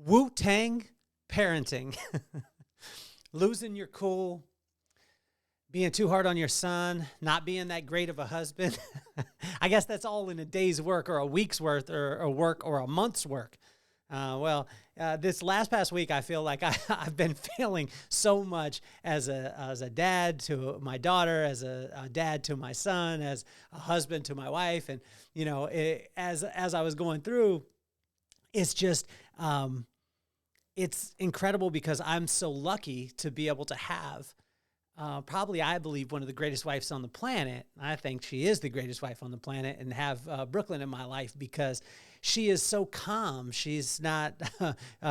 Wu-Tang parenting. Losing your cool, being too hard on your son, not being that great of a husband. I guess that's all in a day's work or a week's worth or a work or a month's work. This past week, I feel like I've been failing so much as a dad to my daughter, as a dad to my son, as a husband to my wife. And, as I was going through, it's just, it's incredible because I'm so lucky to be able to have probably, I believe, one of the greatest wives on the planet. I think she is the greatest wife on the planet, and have Brooklyn in my life because she is so calm. She's not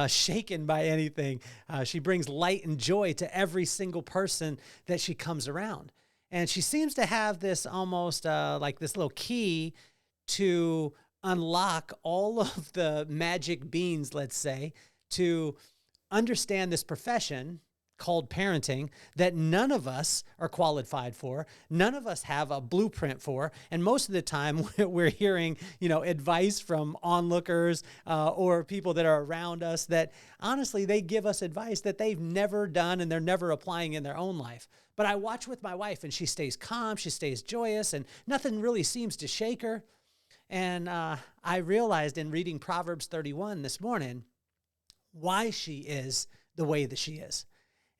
shaken by anything. She brings light and joy to every single person that she comes around. And she seems to have this almost like this little key to unlock all of the magic beans, let's say, to understand this profession called parenting that none of us are qualified for, none of us have a blueprint for, and most of the time we're hearing, advice from onlookers or people that are around us that honestly they give us advice that they've never done and they're never applying in their own life. But I watch with my wife and she stays calm, she stays joyous, and nothing really seems to shake her. And I realized in reading Proverbs 31 this morning why she is the way that she is.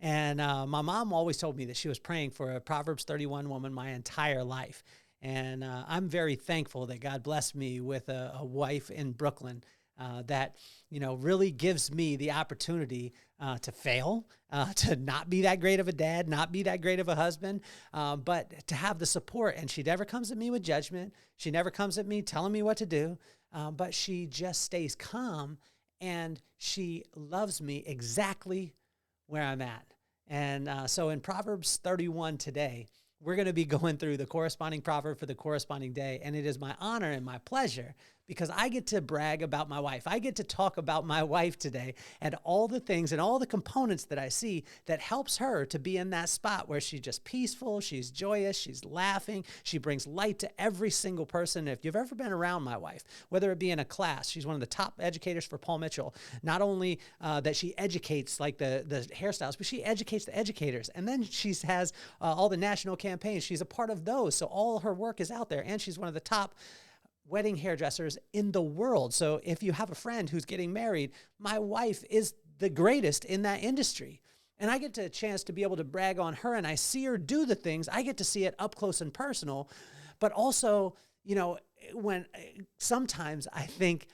And my mom always told me that she was praying for a Proverbs 31 woman my entire life. And I'm very thankful that God blessed me with a wife in Brooklyn that, really gives me the opportunity to fail, to not be that great of a dad, not be that great of a husband, but to have the support. And she never comes at me with judgment. She never comes at me telling me what to do, but she just stays calm and she loves me exactly where I'm at. And so in Proverbs 31 today, we're going to be going through the corresponding proverb for the corresponding day. And it is my honor and my pleasure because I get to brag about my wife. I get to talk about my wife today and all the things and all the components that I see that helps her to be in that spot where she's just peaceful, she's joyous, she's laughing, she brings light to every single person. If you've ever been around my wife, whether it be in a class, she's one of the top educators for Paul Mitchell. Not only that she educates like the hairstyles, but she educates the educators. And then she has all the national campaigns. She's a part of those. So all her work is out there. And she's one of the top wedding hairdressers in the world. So if you have a friend who's getting married, my wife is the greatest in that industry. And I get a chance to be able to brag on her and I see her do the things. I get to see it up close and personal. But also, when sometimes I think,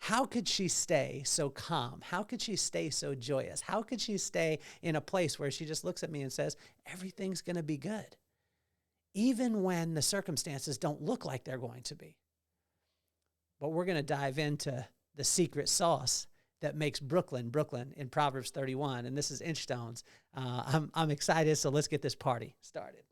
how could she stay so calm? How could she stay so joyous? How could she stay in a place where she just looks at me and says, everything's going to be good, even when the circumstances don't look like they're going to be? But we're going to dive into the secret sauce that makes Brooklyn in Proverbs 31. And this is Inchstones. I'm excited, so let's get this party started.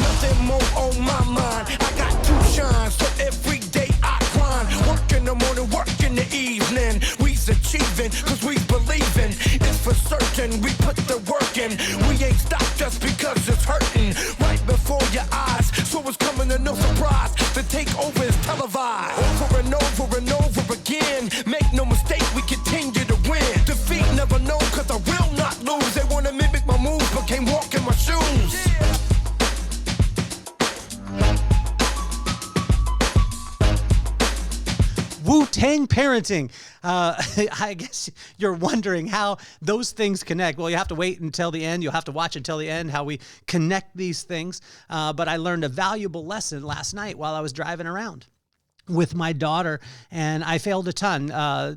Nothing more on my mind. I got two shines, so every day I climb. Work in the morning, work in the evening. We's achieving, cause we believing. It's for certain, we put the work in. We ain't stopped just because it's hurting. Right before your eyes, so it's coming to no surprise. The takeover is televised. Over and over and over again. Make no mistake, we continue to win. Defeat never known, cause I will not lose. They wanna mimic my moves, but can't walk in my shoes. Wu-Tang parenting. I guess you're wondering how those things connect. Well, you have to wait until the end. You'll have to watch until the end how we connect these things. But I learned a valuable lesson last night while I was driving around with my daughter, and I failed a ton.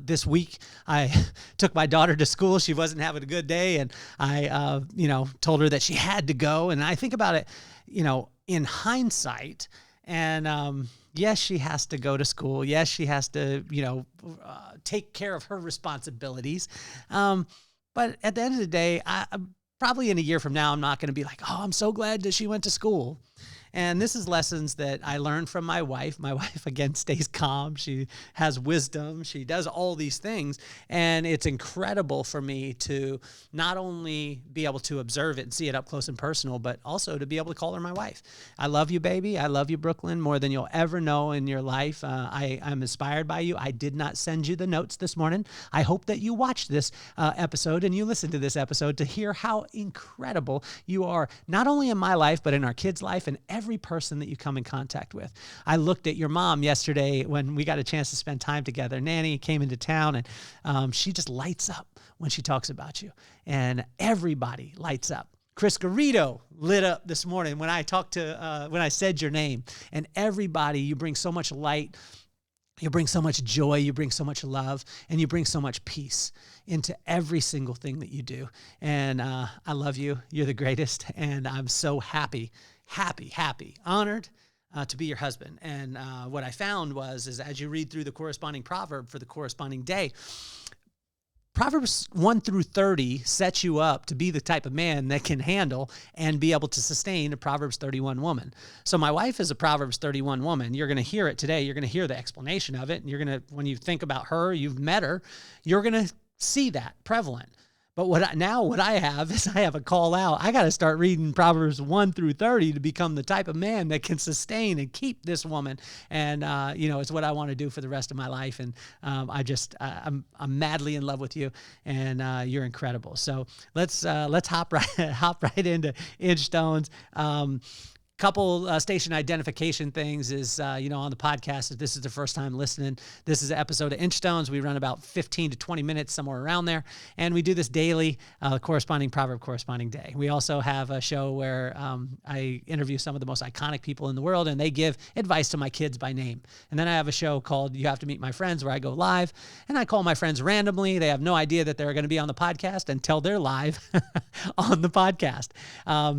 This week, I took my daughter to school. She wasn't having a good day, and I, told her that she had to go. And I think about it, in hindsight, and yes, she has to go to school. Yes, she has to, take care of her responsibilities. But at the end of the day, probably in a year from now, I'm not going to be like, oh, I'm so glad that she went to school. And this is lessons that I learned from my wife. My wife, again, stays calm. She has wisdom. She does all these things. And it's incredible for me to not only be able to observe it and see it up close and personal, but also to be able to call her my wife. I love you, baby. I love you, Brooklyn, more than you'll ever know in your life. I'm inspired by you. I did not send you the notes this morning. I hope that you watched this episode and you listened to this episode to hear how incredible you are, not only in my life, but in our kids' life and every person that you come in contact with. I looked at your mom yesterday when we got a chance to spend time together. Nanny came into town and she just lights up when she talks about you, and everybody lights up. Chris Garrido lit up this morning when I said your name, and everybody, you bring so much light. You bring so much joy, you bring so much love, and you bring so much peace into every single thing that you do. And I love you. You're the greatest. And I'm so happy, honored to be your husband. And what I found is as you read through the corresponding proverb for the corresponding day, Proverbs 1-30 sets you up to be the type of man that can handle and be able to sustain a Proverbs 31 woman. So my wife is a Proverbs 31 woman. You're going to hear it today. You're going to hear the explanation of it. And when you think about her, you've met her, you're going to see that prevalent. But what I have is I have a call out. I got to start reading Proverbs 1-30 to become the type of man that can sustain and keep this woman. And, it's what I want to do for the rest of my life. And I'm madly in love with you, and you're incredible. So let's hop right into Inchstones. Couple station identification things is, on the podcast, if this is the first time listening, this is an episode of Inchstones. We run about 15 to 20 minutes, somewhere around there. And we do this daily, corresponding proverb, corresponding day. We also have a show where I interview some of the most iconic people in the world, and they give advice to my kids by name. And then I have a show called You Have to Meet My Friends, where I go live, and I call my friends randomly. They have no idea that they're going to be on the podcast until they're live on the podcast.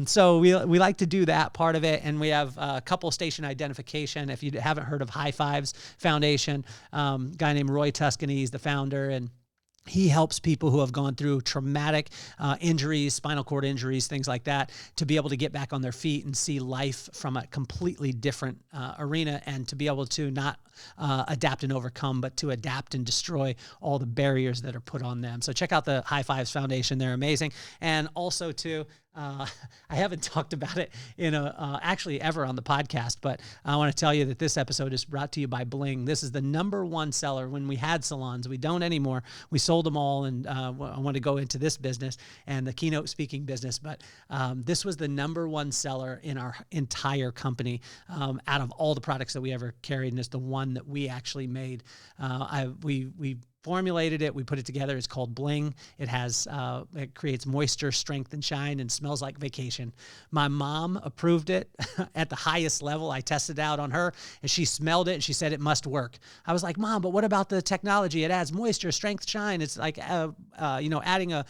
So we like to do that part of it. And we have a couple station identification. If you haven't heard of High Fives Foundation, guy named Roy Tuscany, he's the founder, and he helps people who have gone through traumatic injuries, spinal cord injuries, things like that, to be able to get back on their feet and see life from a completely different arena, and to be able to not adapt and overcome, but to adapt and destroy all the barriers that are put on them. So check out the High Fives Foundation. They're amazing. And also, too, I haven't talked about it actually ever on the podcast, but I want to tell you that this episode is brought to you by Bling. This is the #1 seller. When we had salons, we don't anymore. We sold them all, and I want to go into this business and the keynote speaking business, but this was the #1 seller in our entire company out of all the products that we ever carried, and it's the one that we actually made. We formulated it. We put it together. It's called Bling. It creates moisture, strength, and shine, and smells like vacation. My mom approved it at the highest level. I tested it out on her, and she smelled it, and she said it must work. I was like, Mom, but what about the technology? It adds moisture, strength, shine. It's like, adding a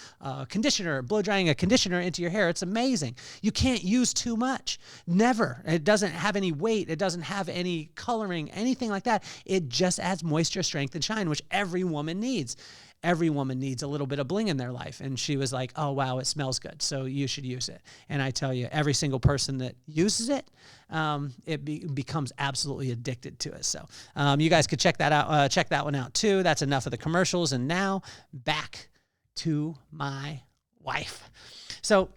conditioner, blow drying a conditioner into your hair. It's amazing. You can't use too much. Never. It doesn't have any weight. It doesn't have any coloring, anything like that. It just adds moisture, strength, and shine, which every woman needs. Every woman needs a little bit of bling in their life. And she was like, oh, wow, it smells good, so you should use it. And I tell you, every single person that uses it, becomes absolutely addicted to it. So you guys could check that out. Check that one out, too. That's enough of the commercials. And now back to my wife. So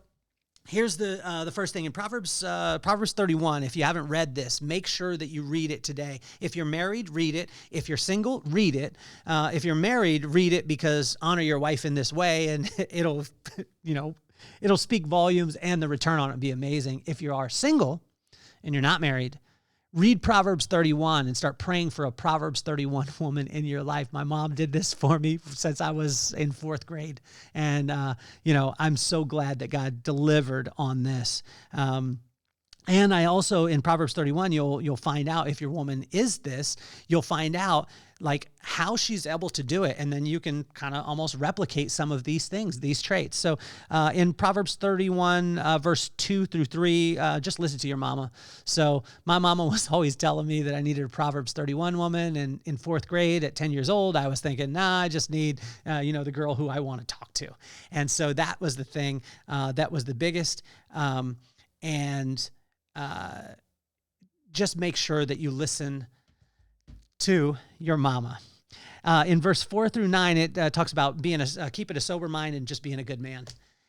here's the first thing in Proverbs 31. If you haven't read this, make sure that you read it today. If you're married, read it. If you're single, read it. If you're married, read it, because honor your wife in this way, and it'll speak volumes, and the return on it will be amazing. If you are single and you're not married, read Proverbs 31 and start praying for a Proverbs 31 woman in your life. My mom did this for me since I was in 4th grade. And, I'm so glad that God delivered on this. And I also, in Proverbs 31, you'll find out if your woman is this, you'll find out like how she's able to do it. And then you can kind of almost replicate some of these things, these traits. So in Proverbs 31, verse 2-3, just listen to your mama. So my mama was always telling me that I needed a Proverbs 31 woman. And in 4th grade at 10 years old, I was thinking, nah, I just need, the girl who I want to talk to. And so that was the thing that was the biggest. just make sure that you listen to your mama. In verse 4 through 9, it talks about keeping a sober mind and just being a good man.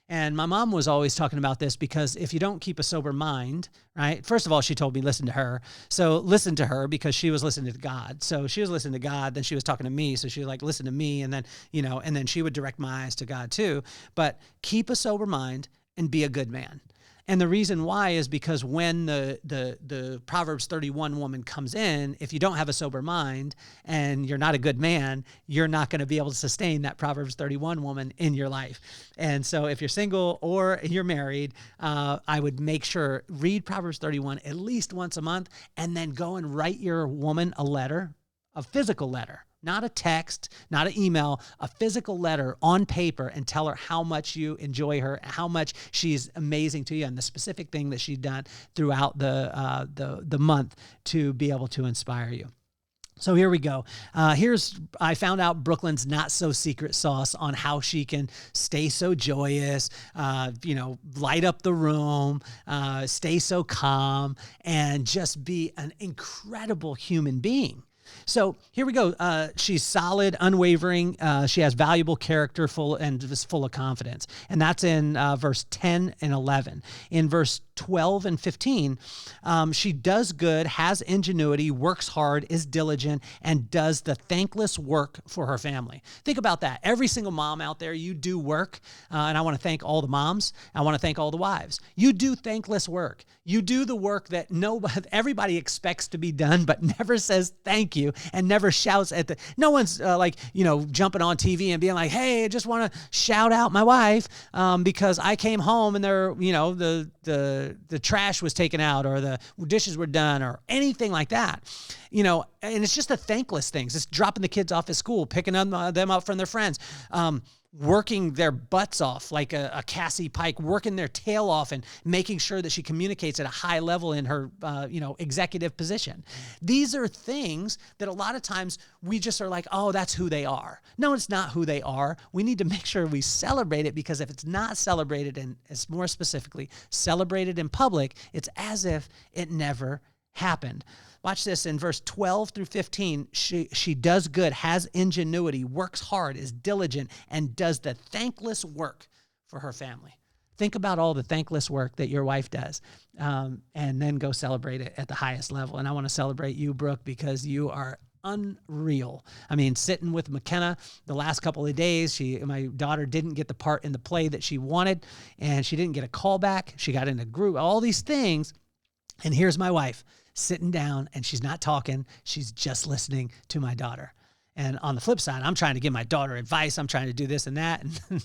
And my mom was always talking about this because if you don't keep a sober mind, right? First of all, she told me listen to her. So listen to her because she was listening to God. So she was listening to God, then she was talking to me. So she was like, listen to me. And then, and then she would direct my eyes to God too. But keep a sober mind and be a good man. And the reason why is because when the Proverbs 31 woman comes in, if you don't have a sober mind and you're not a good man, you're not going to be able to sustain that Proverbs 31 woman in your life. And so if you're single or you're married, I would make sure, read Proverbs 31 at least once a month, and then go and write your woman a letter, a physical letter. Not a text, not an email, a physical letter on paper, and tell her how much you enjoy her, how much she's amazing to you, and the specific thing that she's done throughout the month to be able to inspire you. So here we go. I found out Brooklyn's not so secret sauce on how she can stay so joyous, light up the room, stay so calm, and just be an incredible human being. So here we go. She's solid, unwavering. She has valuable character, full of confidence. And that's in verse 10 and 11. In verse 12 and 15, she does good, has ingenuity, works hard, is diligent, and does the thankless work for her family. Think about that. Every single mom out there, you do work. And I want to thank all the moms. I want to thank all the wives. You do thankless work. You do the work that everybody expects to be done, but never says thank you and never shouts at no one's jumping on TV and being like, hey, I just want to shout out my wife because I came home and the trash was taken out or the dishes were done or anything like that. And it's just the thankless things. It's dropping the kids off at school, picking them up from their friends, working their butts off like a Cassie Pike, working their tail off and making sure that she communicates at a high level in her, executive position. These are things that a lot of times we just are like, oh, that's who they are. No, it's not who they are. We need to make sure we celebrate it, because if it's not celebrated, and it's more specifically celebrated in public, it's as if it never happened. Watch this in verse 12 through 15. She does good, has ingenuity, works hard, is diligent, and does the thankless work for her family. Think about all the thankless work that your wife does, and then go celebrate it at the highest level. And I want to celebrate you, Brooke, because you are unreal. I mean, sitting with McKenna the last couple of days, my daughter didn't get the part in the play that she wanted, and she didn't get a call back. She got in a group, all these things. And here's my wife sitting down, and she's not talking. She's just listening to my daughter. And on the flip side, I'm trying to give my daughter advice. I'm trying to do this and that. And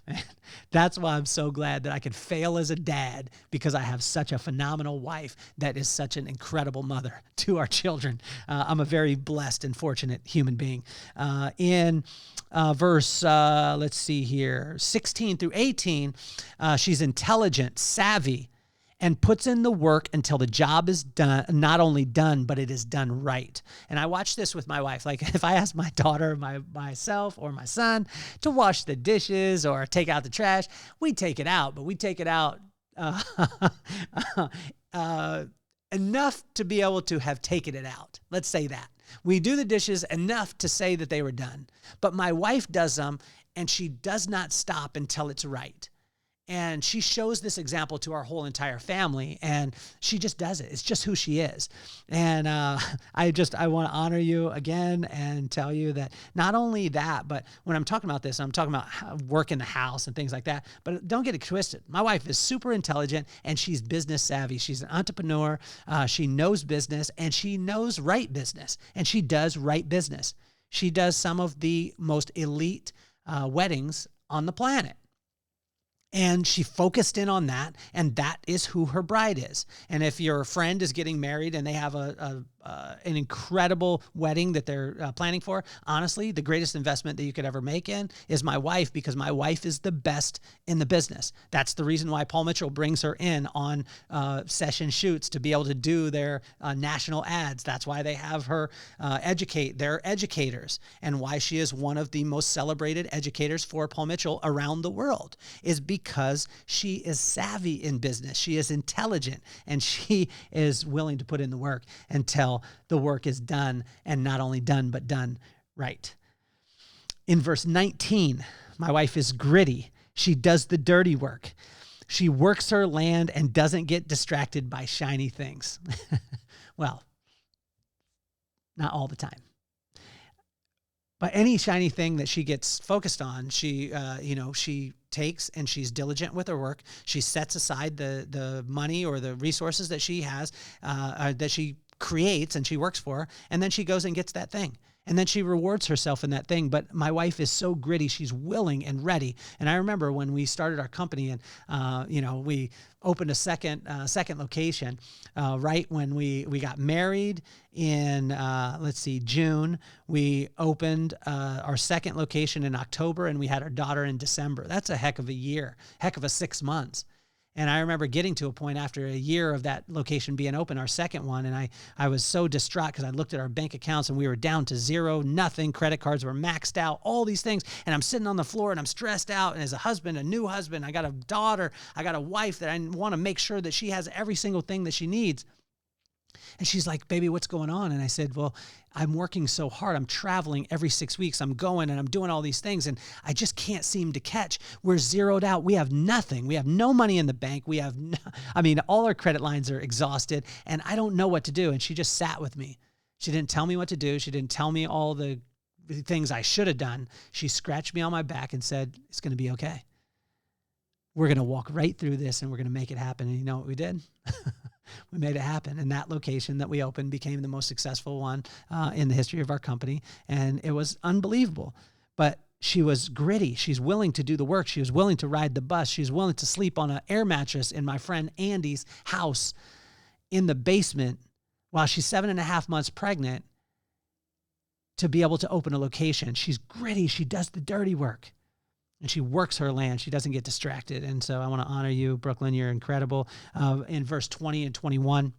man, that's why I'm so glad that I could fail as a dad, because I have such a phenomenal wife that is such an incredible mother to our children. I'm a very blessed and fortunate human being. In verse, let's see here, 16 through 18, she's intelligent, savvy, and puts in the work until the job is done, not only done, but it is done right. And I watch this with my wife. Like if I ask my daughter, myself, or my son to wash the dishes or take out the trash, we take it out, but we take it out enough to be able to have taken it out. Let's say that. We do the dishes enough to say that they were done. But my wife does them, and she does not stop until it's right. And she shows this example to our whole entire family, and she just does it. It's just who she is. And I want to honor you again and tell you that not only that, but when I'm talking about this, I'm talking about work in the house and things like that, but don't get it twisted. My wife is super intelligent, and she's business savvy. She's an entrepreneur. She knows business, and she knows right business, and she does right business. She does some of the most elite weddings on the planet. And she focused in on that, and that is who her bride is. And if your friend is getting married and they have a an incredible wedding that they're planning for. Honestly, the greatest investment that you could ever make in is my wife, because my wife is the best in the business. That's the reason why Paul Mitchell brings her in on session shoots to be able to do their national ads. That's why they have her educate their educators, and why she is one of the most celebrated educators for Paul Mitchell around the world, is because she is savvy in business. She is intelligent, and she is willing to put in the work until the work is done, and not only done, but done right. In verse 19, my wife is gritty. She does the dirty work. She works her land and doesn't get distracted by shiny things. Well, not all the time. But any shiny thing that she gets focused on, she takes, and she's diligent with her work. She sets aside the money or the resources that she has, that she creates and she works for, and then she goes and gets that thing. And then she rewards herself in that thing. But my wife is so gritty. She's willing and ready. And I remember when we started our company, and we opened a second location right when we got married in June. We opened our second location in October, and we had our daughter in December. That's a heck of a year, heck of a 6 months. And I remember getting to a point after a year of that location being open, our second one, and I was so distraught because I looked at our bank accounts and we were down to zero, nothing. Credit cards were maxed out, all these things. And I'm sitting on the floor and I'm stressed out. And as a husband, a new husband, I got a daughter, I got a wife that I want to make sure that she has every single thing that she needs. And she's like, baby, what's going on? And I said, well, I'm working so hard. I'm traveling every 6 weeks. I'm going and I'm doing all these things, and I just can't seem to catch. We're zeroed out. We have nothing. We have no money in the bank. All our credit lines are exhausted, and I don't know what to do. And she just sat with me. She didn't tell me what to do. She didn't tell me all the things I should have done. She scratched me on my back and said, it's going to be okay. We're going to walk right through this, and we're going to make it happen. And you know what we did? We made it happen. And that location that we opened became the most successful one in the history of our company. And it was unbelievable. But she was gritty. She's willing to do the work. She was willing to ride the bus. She's willing to sleep on an air mattress in my friend Andy's house in the basement while she's 7.5 months pregnant to be able to open a location. She's gritty. She does the dirty work. And she works her land. She doesn't get distracted. And so I want to honor you, Brooklyn. You're incredible. In verse 20 and 21,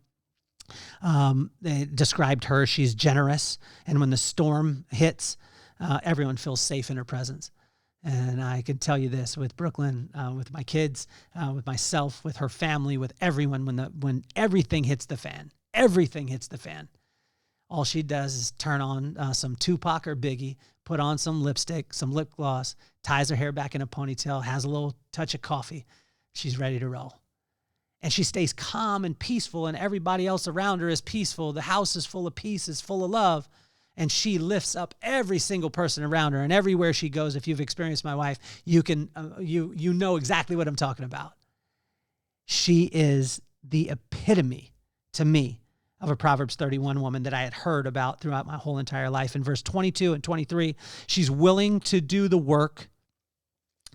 they described her. She's generous. And when the storm hits, everyone feels safe in her presence. And I can tell you this, with Brooklyn, with my kids, with myself, with her family, with everyone, when everything hits the fan, all she does is turn on some Tupac or Biggie, put on some lipstick, some lip gloss, ties her hair back in a ponytail, has a little touch of coffee. She's ready to roll. And she stays calm and peaceful, and everybody else around her is peaceful. The house is full of peace, is full of love. And she lifts up every single person around her. And everywhere she goes, if you've experienced my wife, you know exactly what I'm talking about. She is the epitome to me of a Proverbs 31 woman that I had heard about throughout my whole entire life. In verse 22 and 23, she's willing to do the work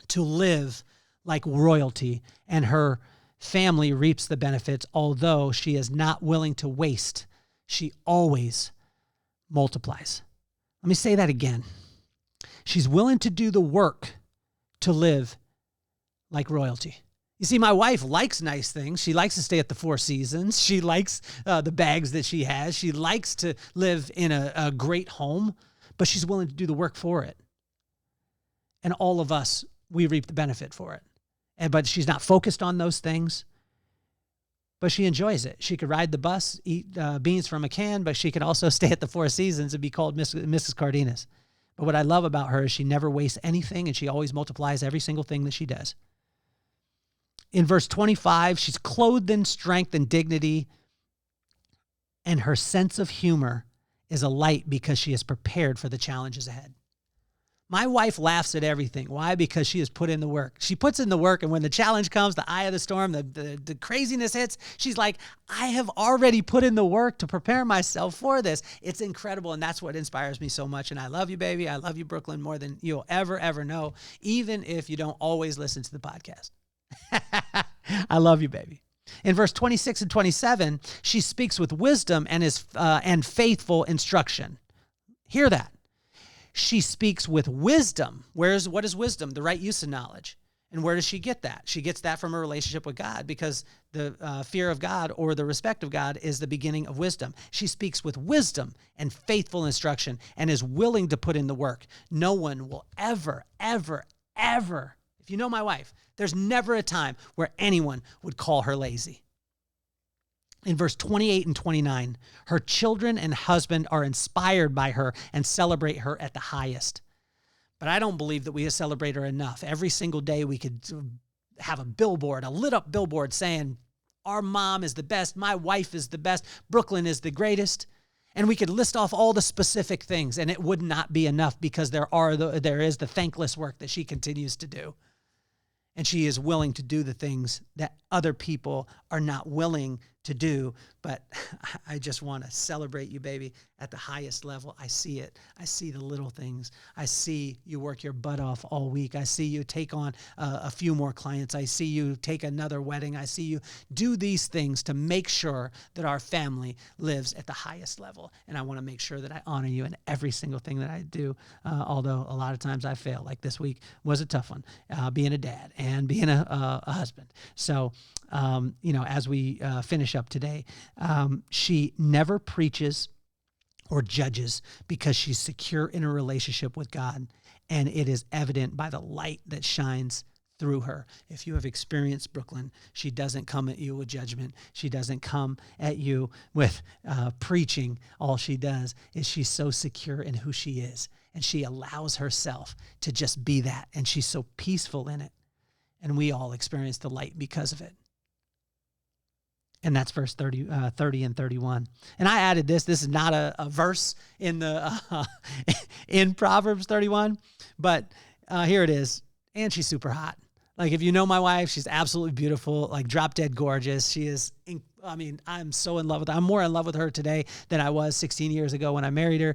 to live like royalty, and her family reaps the benefits, although she is not willing to waste. She always multiplies. Let me say that again. She's willing to do the work to live like royalty. You see, my wife likes nice things. She likes to stay at the Four Seasons. She likes the bags that she has. She likes to live in a great home, but she's willing to do the work for it. And all of us, we reap the benefit for it. But she's not focused on those things, but she enjoys it. She could ride the bus, eat beans from a can, but she could also stay at the Four Seasons and be called Mrs. Cardenas. But what I love about her is she never wastes anything, and she always multiplies every single thing that she does. In verse 25, she's clothed in strength and dignity, and her sense of humor is a light because she is prepared for the challenges ahead. My wife laughs at everything. Why? Because she has put in the work. She puts in the work, and when the challenge comes, the eye of the storm, the craziness hits, she's like, I have already put in the work to prepare myself for this. It's incredible, and that's what inspires me so much. And I love you, baby. I love you, Brooklyn, more than you'll ever know, even if you don't always listen to the podcast. I love you, baby. In verse 26 and 27, she speaks with wisdom and faithful instruction. Hear that. She speaks with wisdom. What is wisdom? The right use of knowledge. And where does she get that? She gets that from her relationship with God, because the fear of God or the respect of God is the beginning of wisdom. She speaks with wisdom and faithful instruction and is willing to put in the work. No one will ever, ever, ever, if you know my wife, there's never a time where anyone would call her lazy. In verse 28 and 29, her children and husband are inspired by her and celebrate her at the highest. But I don't believe that we celebrate her enough. Every single day we could have a billboard, a lit up billboard saying, our mom is the best, my wife is the best, Brooklyn is the greatest. And we could list off all the specific things, and it would not be enough, because there is the thankless work that she continues to do. And she is willing to do the things that other people are not willing to do. But I just want to celebrate you, baby, at the highest level. I see it. I see the little things. I see you work your butt off all week. I see you take on a few more clients. I see you take another wedding. I see you do these things to make sure that our family lives at the highest level. And I want to make sure that I honor you in every single thing that I do, although a lot of times I fail. Like this week was a tough one, being a dad and being a husband. So, as we finish up today, she never preaches or judges, because she's secure in her relationship with God, and it is evident by the light that shines through her. If you have experienced Brooklyn, she doesn't come at you with judgment. She doesn't come at you with preaching. All she does is she's so secure in who she is, and she allows herself to just be that, and she's so peaceful in it. And we all experience the light because of it. And that's verse 30 and 31. And I added this. This is not a verse in in Proverbs 31, but here it is. And she's super hot. Like, if you know my wife, she's absolutely beautiful, like drop dead gorgeous. She is, I'm so in love with her. I'm more in love with her today than I was 16 years ago when I married her.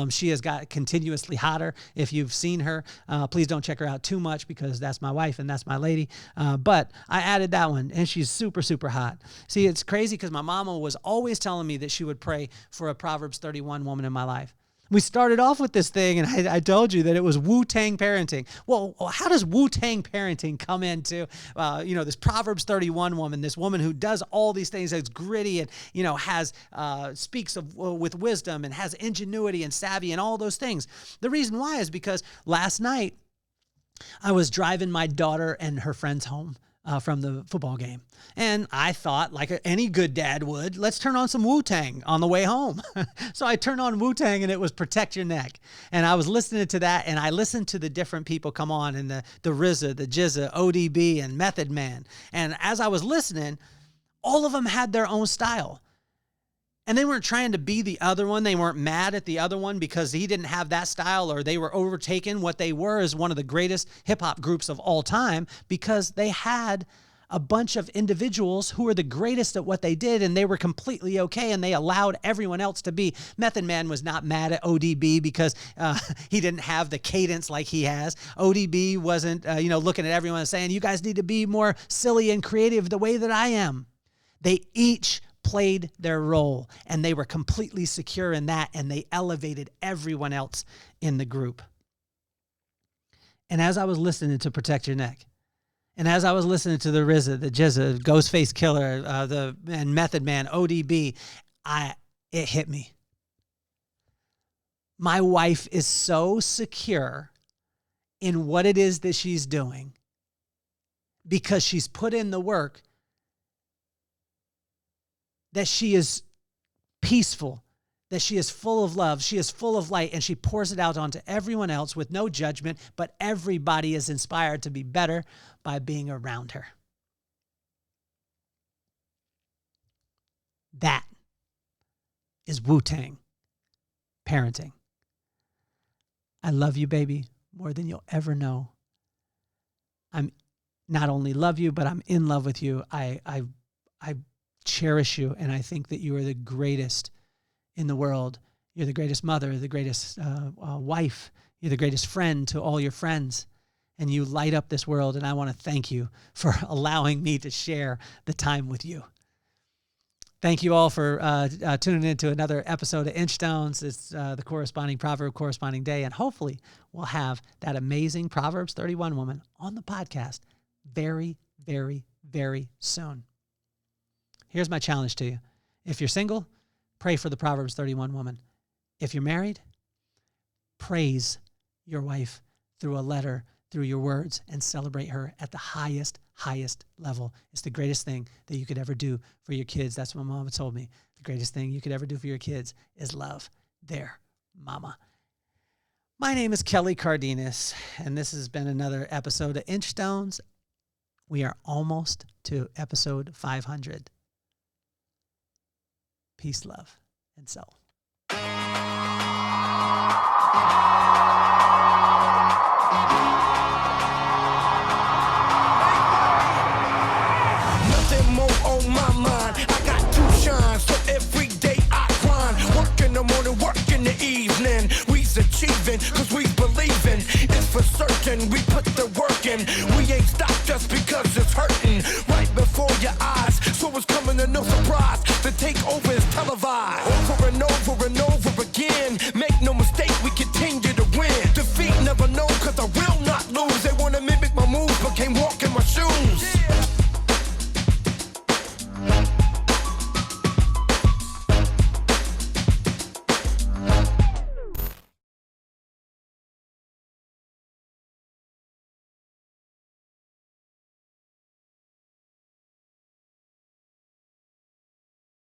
She has got continuously hotter. If you've seen her, please don't check her out too much, because that's my wife and that's my lady. But I added that one, and she's super, super hot. See, it's crazy, because my mama was always telling me that she would pray for a Proverbs 31 woman in my life. We started off with this thing, and I told you that it was Wu-Tang parenting. Well, how does Wu-Tang parenting come into, this Proverbs 31 woman, this woman who does all these things, that's gritty and, speaks with wisdom and has ingenuity and savvy and all those things? The reason why is because last night I was driving my daughter and her friends home from the football game. And I thought, like any good dad would, let's turn on some Wu-Tang on the way home. So I turned on Wu-Tang, and it was Protect Your Neck. And I was listening to that, and I listened to the different people come on, and the RZA, the GZA, ODB, and Method Man. And as I was listening, all of them had their own style. And they weren't trying to be the other one. They weren't mad at the other one because he didn't have that style, or they were overtaken. What they were is one of the greatest hip-hop groups of all time, because they had a bunch of individuals who were the greatest at what they did, and they were completely okay, and they allowed everyone else to be. Method Man was not mad at ODB because he didn't have the cadence like he has. ODB wasn't, looking at everyone and saying, you guys need to be more silly and creative the way that I am. They each played their role, and they were completely secure in that, and they elevated everyone else in the group. And as I was listening to Protect Your Neck, and as I was listening to the RZA, the GZA, Ghostface Killer, and Method Man, ODB, it hit me. My wife is so secure in what it is that she's doing, because she's put in the work, that she is peaceful, that she is full of love, she is full of light, and she pours it out onto everyone else with no judgment, but everybody is inspired to be better by being around her. That is Wu-Tang parenting. I love you, baby, more than you'll ever know. I'm not only love you, but I'm in love with you. I cherish you, and I think that you are the greatest in the world. You're the greatest mother, the greatest wife. You're the greatest friend to all your friends. and you light up this world. And I want to thank you for allowing me to share the time with you. Thank you all for tuning in to another episode of Inchstones. It's the corresponding proverb, corresponding day. And hopefully we'll have that amazing Proverbs 31 woman on the podcast very, very, very soon. Here's my challenge to you. If you're single, pray for the Proverbs 31 woman. If you're married, praise your wife through a letter, through your words, and celebrate her at the highest level. It's the greatest thing that you could ever do for your kids. That's what my mama told me. The greatest thing you could ever do for your kids is love their mama. My name is Kelly Cardenas, and this has been another episode of Inchstones. We are almost to episode 500. Peace, love, and soul. Nothing more on my mind. I got two shines, so every day I grind. Work in the morning, work in the evening. We's achieving, cause we believing. It's for certain, we put the work in. We ain't stopped just because it's hurting. Right before your eyes, so it's coming to no surprise. The takeover is televised.